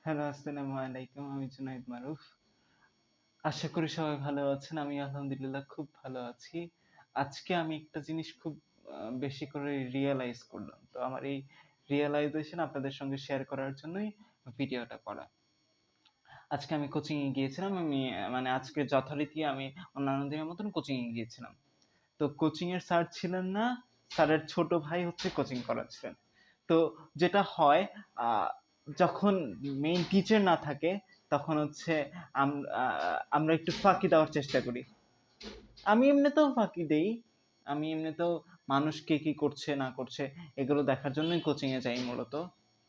Hello, আসসালামু আলাইকুম। আমি জুনাইদ মারুফ। আশা করি সবাই ভালো আছেন। আমি আলহামদুলিল্লাহ খুব ভালো আছি। আজকে আমি একটা জিনিস খুব বেশি করে রিয়ালাইজ করলাম। তো আমার এই রিয়ালাইজেশন আপনাদের সঙ্গে শেয়ার করার জন্যই ভিডিওটা করা। আজকে আমি কোচিং এ গিয়েছিলাম। মানে আজকে যথারীতি আমি অন্যান্য দিনের মতন কোচিং এ গিয়েছিলাম। তো কোচিং এর স্যার ছিলেন না, স্যারের ছোট ভাই হচ্ছে কোচিং করাচ্ছিলেন। তো যেটা হয় আ যখন মেইন টিচার না থাকে তখন হচ্ছে আম আ আমরা একটু ফাঁকি দেওয়ার চেষ্টা করি। আমি এমনিতেও ফাঁকি দেই। আমি এমনিতেও মানুষ কে কি করছে না করছে এগুলো দেখার জন্যই কোচিং এ যাই মূলত।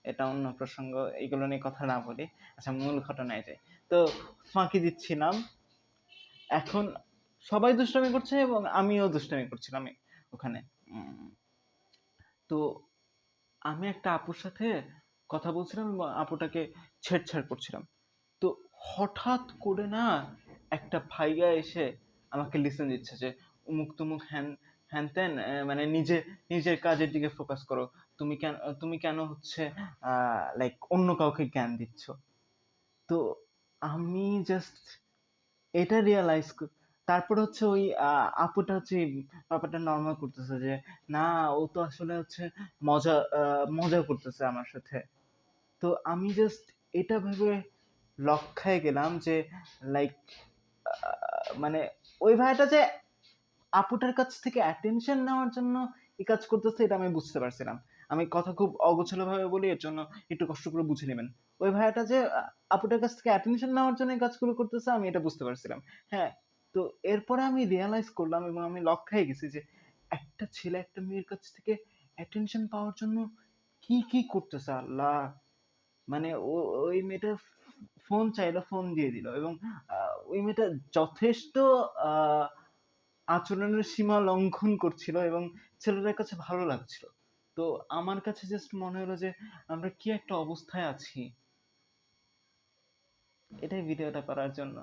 এটা অন্য প্রসঙ্গ, এগুলো নিয়ে কথা না বলি। আচ্ছা, মূল ঘটনায় যাই। তো ফাঁকি দিচ্ছিলাম। এখন সবাই দুষ্টামি করছে এবং আমিও দুষ্টামি করছিলাম ওখানে। উম তো আমি একটা আপুর সাথে কথা বলছিলাম এবং আপুটাকে ছেড়ছাড় করছিলাম। তো হঠাৎ করে না একটা ভাইয়া এসে আমাকে লিসেন দিচ্ছে যে অমুক তমুক হ্যান-ত্যান, মানে নিজের কাজের দিকে ফোকাস করো। তুমি কেন হচ্ছে লাইক অন্য কাউকে জ্ঞান দিচ্ছ? তো আমি জাস্ট এটা রিয়ালাইজ তারপরে হচ্ছে ওই আপুটা হচ্ছে এই ব্যাপারটা নরমাল করতেছে যে, না ও তো আসলে হচ্ছে মজা করতেছে আমার সাথে। তো আমি জাস্ট এটা ভেবে লক্ষ্যায় গেলাম যে লাইক আ মানে ওই ভাইয়াটা যে আপুটার কাছ থেকে অ্যাটেনশন নেওয়ার জন্য এই কাজ করতেছে এটা আমি বুঝতে পারছিলাম। আমি কথা খুব অগোছালোভাবে বলি, এর জন্য একটু কষ্ট করে বুঝে নিবেন। ওই ভাইয়াটা যে আপুটার কাছ থেকে অ্যাটেনশন নেওয়ার জন্য এই কাজগুলো করতেছে আমি এটা বুঝতে পারছিলাম। হ্যাঁ, তো এরপরে আমি রিয়ালাইজ করলাম এবং আমি লক্ষ্যায় গেছি যে একটা ছেলে একটা মেয়ের কাছ থেকে অ্যাটেনশন পাওয়ার জন্য কি করতেছে আল্লাহ! মানে ওই মেয়েটা ফোন চাইলো, ফোন দিয়ে দিল এবং আ ওই মেয়েটা যথেষ্ট আ আচরণের সীমা লঙ্ঘন করছিল এবং ছেলেটার কাছে ভালো লাগছিল। তো আমার কাছে জাস্ট মনে হলো যে আমরা কি একটা অবস্থায় আছি। এটাই ভিডিওটা করার জন্য।